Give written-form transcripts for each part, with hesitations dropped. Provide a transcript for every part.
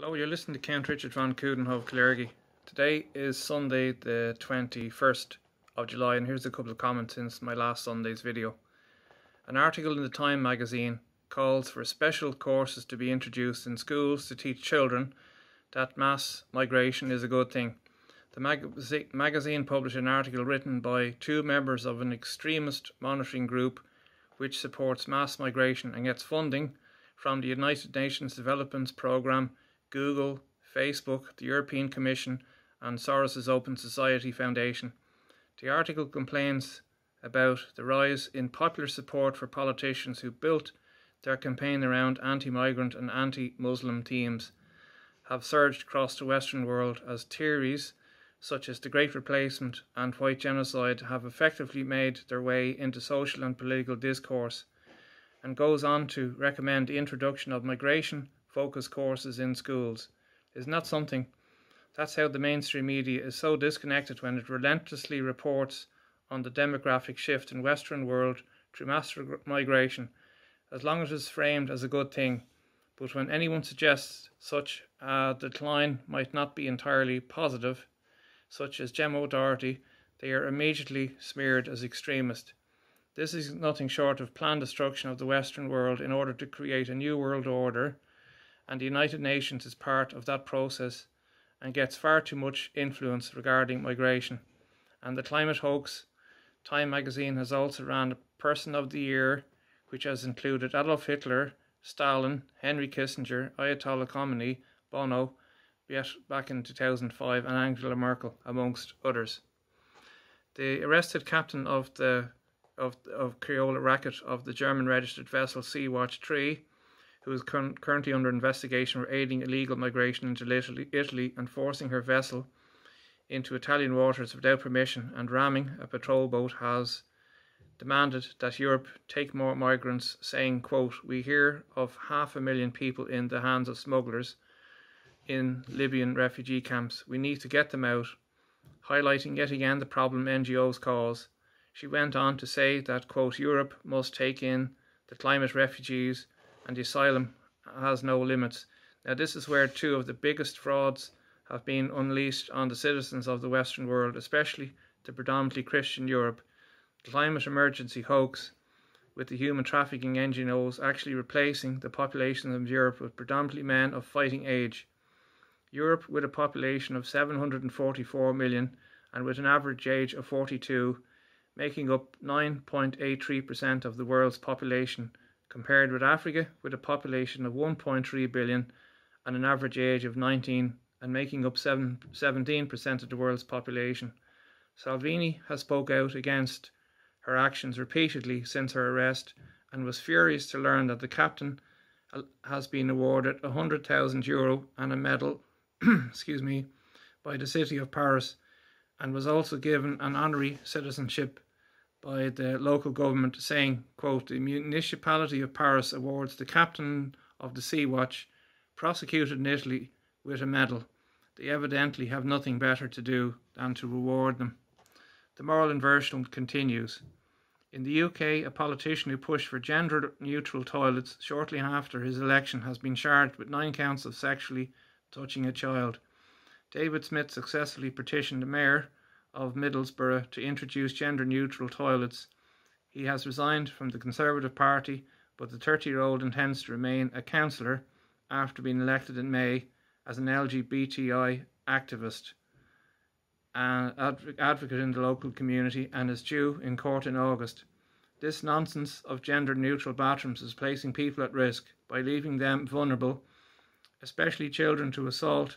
Hello, you're listening to Count Richard von Coudenhove Kalergi. Today is Sunday the 21st of July, and here's a couple of comments since my last Sunday's video. An article in the Time magazine calls for special courses to be introduced in schools to teach children that mass migration is a good thing. The magazine published an article written by two members of an extremist monitoring group which supports mass migration and gets funding from the United Nations Development Programme, Google, Facebook, the European Commission and Soros's Open Society Foundation. The article complains about the rise in popular support for politicians who built their campaign around anti-migrant and anti-Muslim themes, have surged across the Western world as theories such as the Great Replacement and white genocide have effectively made their way into social and political discourse, and goes on to recommend the introduction of migration-focused courses in schools. Isn't that something? That's how the mainstream media is so disconnected when it relentlessly reports on the demographic shift in Western world through mass migration, as long as it is framed as a good thing. But when anyone suggests such a decline might not be entirely positive, such as Gemma Doherty, they are immediately smeared as extremist. This is nothing short of planned destruction of the Western world in order to create a new world order, and the United Nations is part of that process and gets far too much influence regarding migration. And the climate hoax. Time magazine has also ran a Person of the Year, which has included Adolf Hitler, Stalin, Henry Kissinger, Ayatollah Khomeini, Bono, back in 2005, and Angela Merkel, amongst others. The arrested captain of Criolla Racket of the German registered vessel Sea-Watch 3, who is currently under investigation for aiding illegal migration into Italy and forcing her vessel into Italian waters without permission and ramming a patrol boat, has demanded that Europe take more migrants, saying, quote, "We hear of 500,000 people in the hands of smugglers in Libyan refugee camps. We need to get them out," highlighting yet again the problem NGOs cause. She went on to say that, quote, "Europe must take in the climate refugees and the asylum has no limits." Now this is where two of the biggest frauds have been unleashed on the citizens of the Western world, especially the predominantly Christian Europe. The climate emergency hoax, with the human trafficking NGOs actually replacing the population of Europe with predominantly men of fighting age. Europe, with a population of 744 million and with an average age of 42, making up 9.83% of the world's population, compared with Africa, with a population of 1.3 billion and an average age of 19 and making up 17% of the world's population. Salvini has spoke out against her actions repeatedly since her arrest and was furious to learn that the captain has been awarded €100,000 and a medal by the city of Paris, and was also given an honorary citizenship by the local government, saying, quote, "The municipality of Paris awards the captain of the Sea-Watch, prosecuted in Italy, with a medal. They evidently have nothing better to do than to reward them." The moral inversion continues. In the UK, a politician who pushed for gender-neutral toilets shortly after his election has been charged with 9 counts of sexually touching a child. David Smith successfully petitioned the mayor of Middlesbrough to introduce gender-neutral toilets. He has resigned from the Conservative Party, but the 30-year-old intends to remain a councillor after being elected in May as an LGBTI activist and advocate in the local community, and is due in court in August. This nonsense of gender-neutral bathrooms is placing people at risk by leaving them vulnerable, especially children, to assault.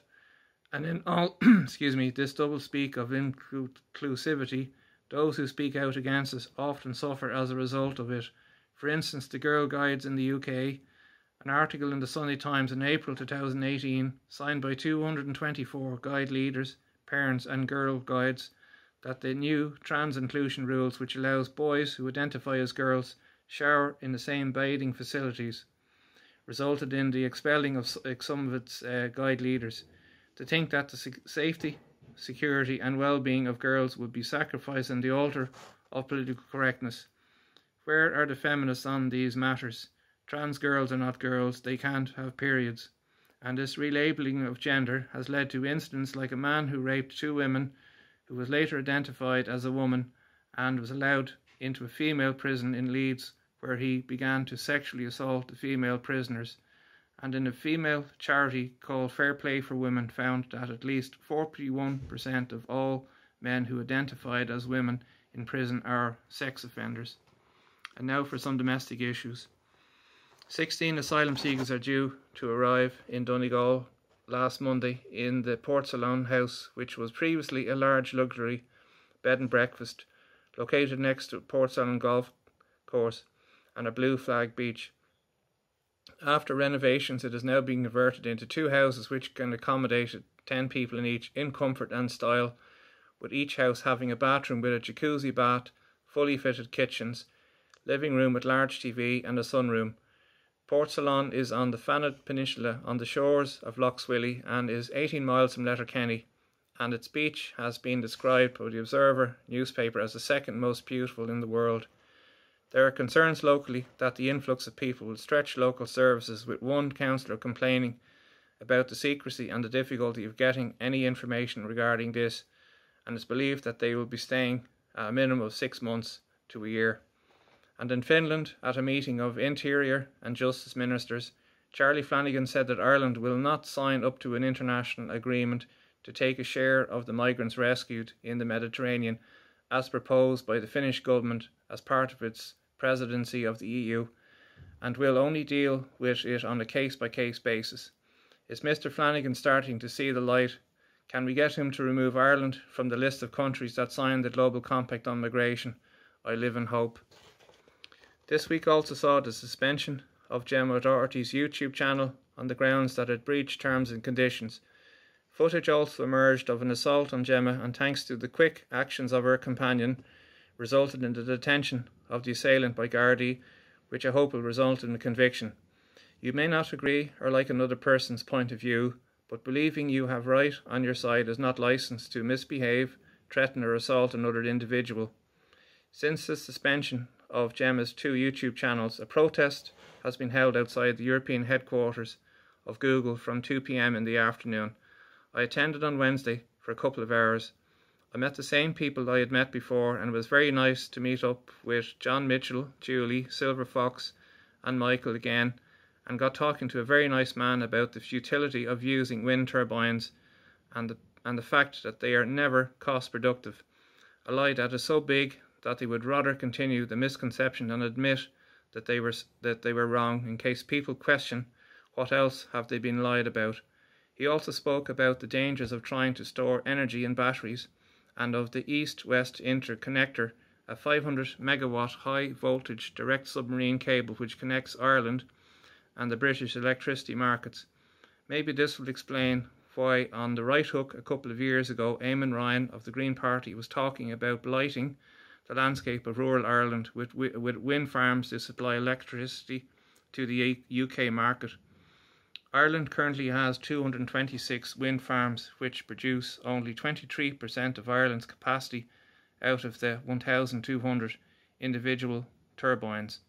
And in all this double speak of inclusivity, those who speak out against it often suffer as a result of it. For instance, the Girl Guides in the UK, an article in the Sunday Times in April 2018, signed by 224 guide leaders, parents and girl guides, that the new trans inclusion rules, which allows boys who identify as girls shower in the same bathing facilities, resulted in the expelling of some of its guide leaders. To think that the safety, security and well-being of girls would be sacrificed on the altar of political correctness. Where are the feminists on these matters? Trans girls are not girls, they can't have periods. and this relabeling of gender has led to incidents like a man who raped 2 women, who was later identified as a woman and was allowed into a female prison in Leeds, where he began to sexually assault the female prisoners. And in a female charity called Fair Play for Women found that at least 41% of all men who identified as women in prison are sex offenders. And now for some domestic issues. 16 asylum seekers are due to arrive in Donegal last Monday in the Portsalon house, which was previously a large luxury bed and breakfast located next to Portsalon golf course and a blue flag beach. After renovations, it is now being converted into 2 houses which can accommodate 10 people in each, in comfort and style, with each house having a bathroom with a jacuzzi bath, fully fitted kitchens, living room with large TV and a sunroom. Portsalon is on the Fanad Peninsula on the shores of Lough Swilly and is 18 miles from Letterkenny, and its beach has been described by the Observer newspaper as the second most beautiful in the world. There are concerns locally that the influx of people will stretch local services, with one councillor complaining about the secrecy and the difficulty of getting any information regarding this, and it's believed that they will be staying a minimum of 6 months to a year. And in Finland, at a meeting of Interior and Justice Ministers, Charlie Flanagan said that Ireland will not sign up to an international agreement to take a share of the migrants rescued in the Mediterranean, as proposed by the Finnish government as part of its presidency of the EU, and will only deal with it on a case-by-case basis. Is Mr. Flanagan starting to see the light? Can we get him to remove Ireland from the list of countries that signed the Global Compact on Migration? I live in hope. This week also saw the suspension of Gemma Doherty's YouTube channel on the grounds that it breached terms and conditions. Footage also emerged of an assault on Gemma, and thanks to the quick actions of her companion, resulted in the detention of the assailant by Gardaí, which I hope will result in a conviction. You may not agree or like another person's point of view, but believing you have right on your side is not licensed to misbehave, threaten or assault another individual. Since the suspension of Gemma's 2 YouTube channels, a protest has been held outside the European headquarters of Google from 2 p.m. in the afternoon. I attended on Wednesday for a couple of hours. I met the same people I had met before, and it was very nice to meet up with John Mitchell, Julie, Silver Fox and Michael again, and got talking to a very nice man about the futility of using wind turbines and the fact that they are never cost productive. A lie that is so big that they would rather continue the misconception than admit that they were wrong, in case people question what else have they been lied about. He also spoke about the dangers of trying to store energy in batteries, and of the East-West Interconnector, a 500 megawatt high voltage direct submarine cable which connects Ireland and the British electricity markets. Maybe this will explain why on the Right Hook a couple of years ago, Eamon Ryan of the Green Party was talking about blighting the landscape of rural Ireland with wind farms to supply electricity to the UK market. Ireland currently has 226 wind farms which produce only 23% of Ireland's capacity out of the 1,200 individual turbines.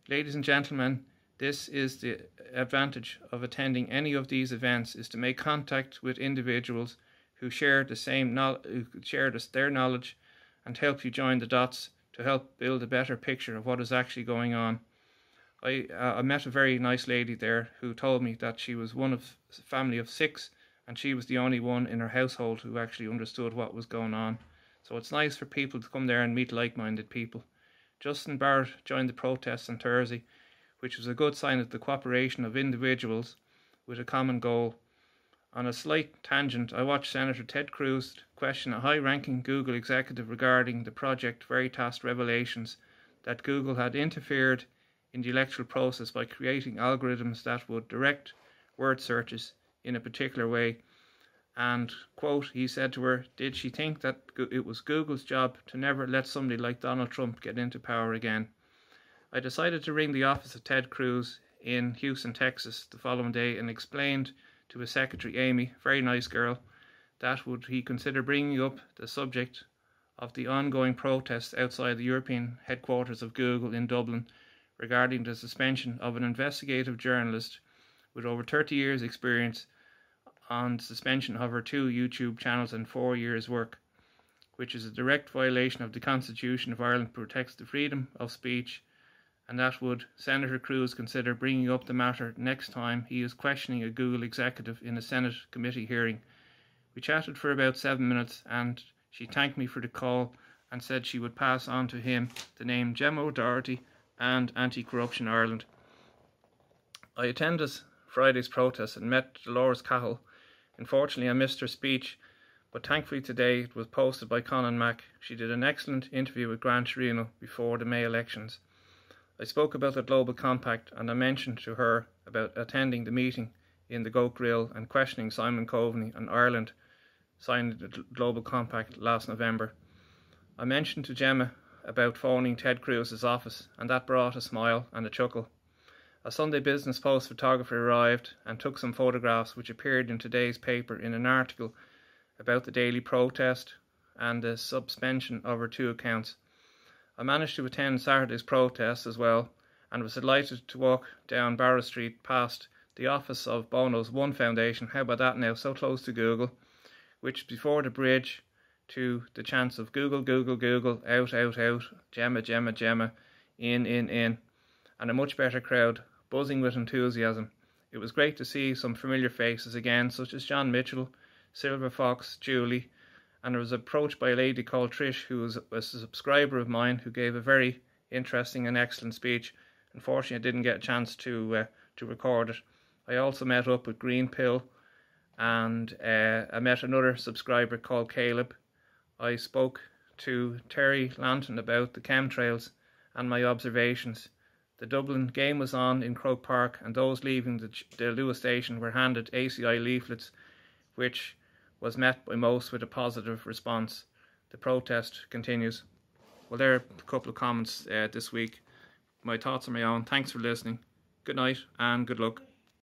Ladies and gentlemen, this is the advantage of attending any of these events, is to make contact with individuals who share their knowledge and help you join the dots to help build a better picture of what is actually going on. I met a very nice lady there who told me that she was one of a family of 6, and she was the only one in her household who actually understood what was going on. So it's nice for people to come there and meet like-minded people. Justin Barrett joined the protests on Thursday, which was a good sign of the cooperation of individuals with a common goal. On a slight tangent, I watched Senator Ted Cruz question a high-ranking Google executive regarding the Project Veritas revelations that Google had interfered in the electoral process by creating algorithms that would direct word searches in a particular way. And, quote, he said to her, did she think that it was Google's job to never let somebody like Donald Trump get into power again? I decided to ring the office of Ted Cruz in Houston, Texas the following day and explained to his secretary, Amy, very nice girl, that would he consider bringing up the subject of the ongoing protests outside the European headquarters of Google in Dublin regarding the suspension of an investigative journalist with over 30 years experience on suspension of her 2 YouTube channels and 4 years work, which is a direct violation of the Constitution of Ireland, protects the freedom of speech, and that would Senator Cruz consider bringing up the matter next time he is questioning a Google executive in a Senate committee hearing. We chatted for about 7 minutes and she thanked me for the call and said she would pass on to him the name Gemma Doherty and Anti-Corruption Ireland. I attended Friday's protest and met Dolores Cahill. Unfortunately I missed her speech, but thankfully today it was posted by Conan Mack. She did an excellent interview with Grant Torino before the May elections. I spoke about the Global Compact and I mentioned to her about attending the meeting in the Goat Grill and questioning Simon Coveney and Ireland signing the Global Compact last November. I mentioned to Gemma about phoning Ted Cruz's office, and that brought a smile and a chuckle. A Sunday Business Post photographer arrived and took some photographs which appeared in today's paper in an article about the daily protest and the suspension of her 2 accounts. I managed to attend Saturday's protest as well and was delighted to walk down Barrow Street past the office of Bono's One Foundation. How about that now, so close to Google, which before the bridge to the chants of Google, Google, Google, out, out, out, Gemma, Gemma, Gemma, in, and a much better crowd, buzzing with enthusiasm. It was great to see some familiar faces again, such as John Mitchell, Silver Fox, Julie, and I was approached by a lady called Trish, who was a subscriber of mine, who gave a very interesting and excellent speech. Unfortunately, I didn't get a chance to record it. I also met up with Green Pill, and I met another subscriber called Caleb. I spoke to Terry Lanton about the chemtrails and my observations. The Dublin game was on in Croke Park, and those leaving the Lewis station were handed ACI leaflets, which was met by most with a positive response. The protest continues. Well, there are a couple of comments this week. My thoughts are my own. Thanks for listening. Good night and good luck.